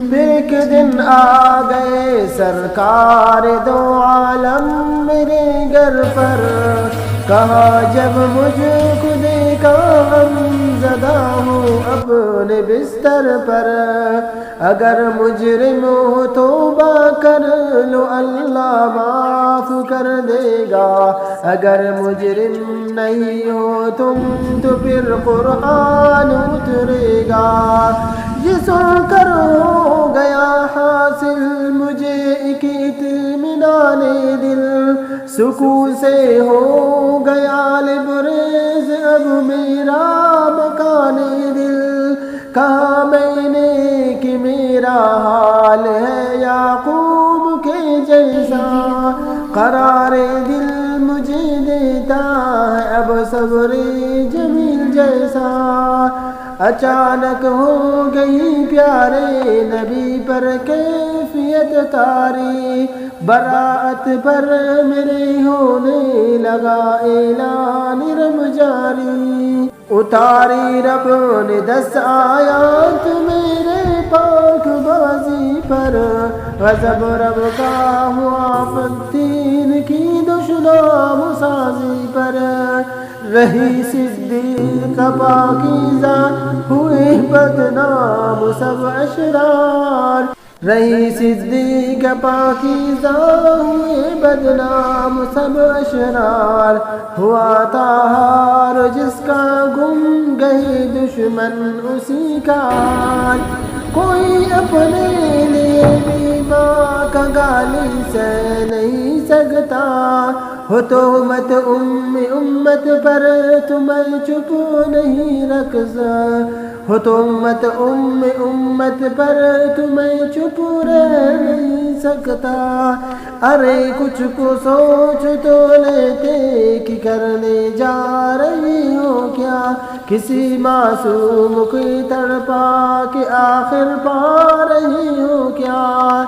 ایک دن آ گئے سرکار دو عالم میرے گھر پر، کہا جب مجھ کو دیکھا غم زدہ ہوں اپنے بستر پر، اگر مجرم ہو توبہ کر لو اللہ معاف کر دے گا، اگر مجرم نہیں ہو تم تو پھر قرآن اترے گا۔ یہ سن کر ہو گیا حاصل مجھے ایک اطمینان دل، سکون سے ہو گیا لبریز اب میرا مکان دل، کہا میں نے کہ میرا حال ہے یعقوب کے جیسا، قرار دل مجھے دیتا ہے اب صبر جمیل جیسا۔ اچانک ہو گئی پیارے نبی پر کیفیت طاری، براءت پر میرے ہونے لگا اعلان رب جاری، اتاری رب نے 10 آیات میرے پاک بازی پر، غضب رب کا ہوا فتین کی دشنام سازی پر، رہی صدیق پاکیزہ ہوئے بدنام سب اشرار، رہی صدیق پاکیزہ ہوئے بدنام سب اشرار، ہوا طاہر جس کا گم گئے دشمن اسی کا حال، کوئی اپنے لیے بھی ماں کا گالی سہ نہیں سکتا، ہو تہمت امت پر تمہیں چپ نہیں رکھ ہو تہمت امت پر تمہیں چپ رہ نہیں سکتا، ارے کچھ کو سوچ تو لیتے کہ کرنے جا رہی ہو کیا، کسی معصوم کی تڑپا کہ آخر پا رہی ہو کیا،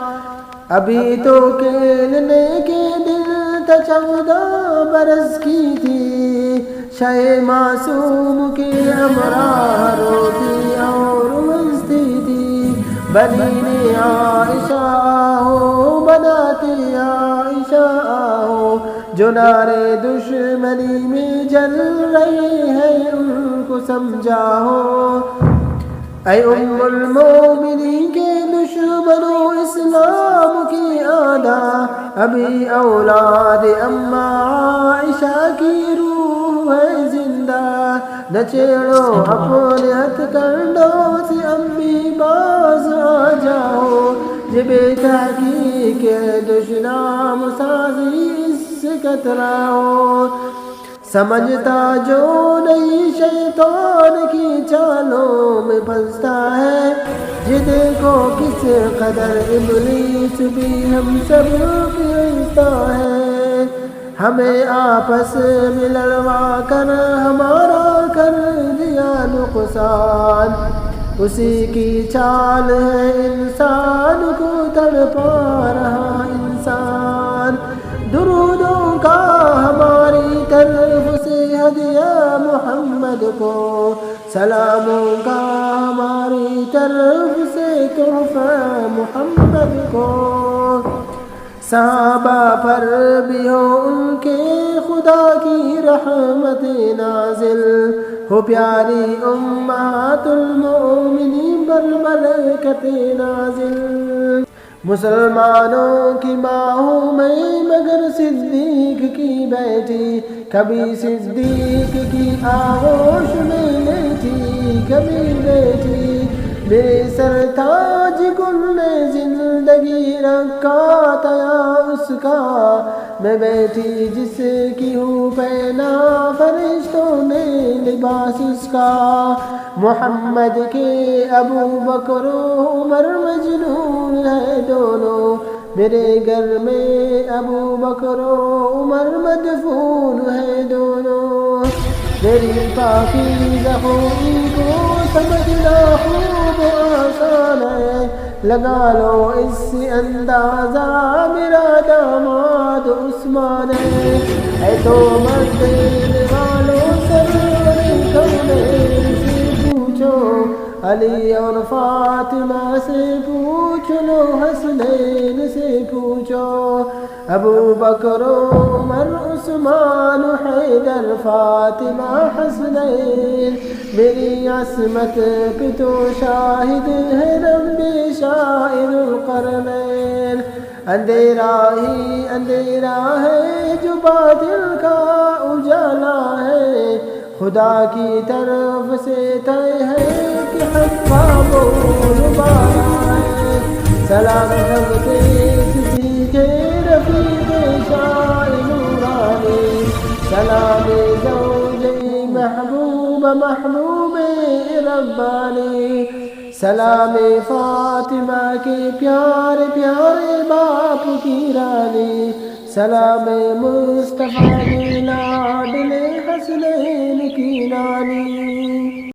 ابھی تو کھیلنے کے دن 14 برس کی تھی، شے معصوم کے ہمراہ روتی اور ہنستی تھی، بنین عائشہ آؤ بناتے عائشہ آؤ، جو نارے دشمنی میں جل رہے ہیں ان کو سمجھاؤ، اے ام المومنین کے دشمنوں اسلام کی آدھا، ابھی اولاد اماں عائشہ کی روح ہے زندہ، نہ چھیڑو اپنے ہتھ کنڈوں سے امی باز آ جاؤ، یہ بے تحقیق دشنام سازی اس سے کتراؤ، سمجھتا جو نہیں شیطان کی چالوں میں پھنستا ہے، یہ دیکھو کس قدر ابلیس بھی ہم سب پھرتا ہے، ہمیں آپس میں لڑوا کر ہمارا کر دیا نقصان، اسی کی چال ہے انسان کو تڑپا رہا انسان، درودوں کا ہماری طرف سے ہدیہ محمد کو، سلاموں کا ہماری طرف سے تحفہ محمد کو، صحابہ پر بھی ہو ان کے خدا کی رحمت نازل، ہو پیاری امہات المومنین پر برکت نازل، مسلمانوں کی ماں ہوں میں مگر صدیق کی بیٹی، کبھی صدیق کی آغوش میں لیٹی کبھی بیٹی، میرے سرتاج گل نے زندگی رکھا تھا اس کا، میں بیٹھی جس کی ہوں پہنا فرشتوں نے لباس اس کا، محمد کے ابو بکر و عمر مجنون ہے دونوں، میرے گھر میں ابو بکر و عمر مدفون ہے دونوں، میری پاکیزہ خوبی کو سمجھنا خوب آسان ہے، لگا لو اس سے اندازہ میرا داماد عثمان ہے، اے تو مدینے والوں سرور کونین سے پوچھو، علی اور فاطمہ سے پوچھ لو، حسنین سے پوچھو، ابو بکر عمر عثمان حیدر فاطمہ حسنین، میری عصمت پہ تو شاہد ہے رب شاعر القرنین۔ اندھیرا ہی اندھیرا ہے جو باطل کا اجالا ہے، خدا کی طرف سے طے ہے کہ حق کا بول بالا ہے۔ سلام سب کے کسی کے رفیق شاہ نورانی، سلام زوجی محبوب محبوب ربانی، سلام فاطمہ کے پیارے پیارے باپ کی رانی، سلام مصطفیٰ کے لاڈلے حسنین کی نانی۔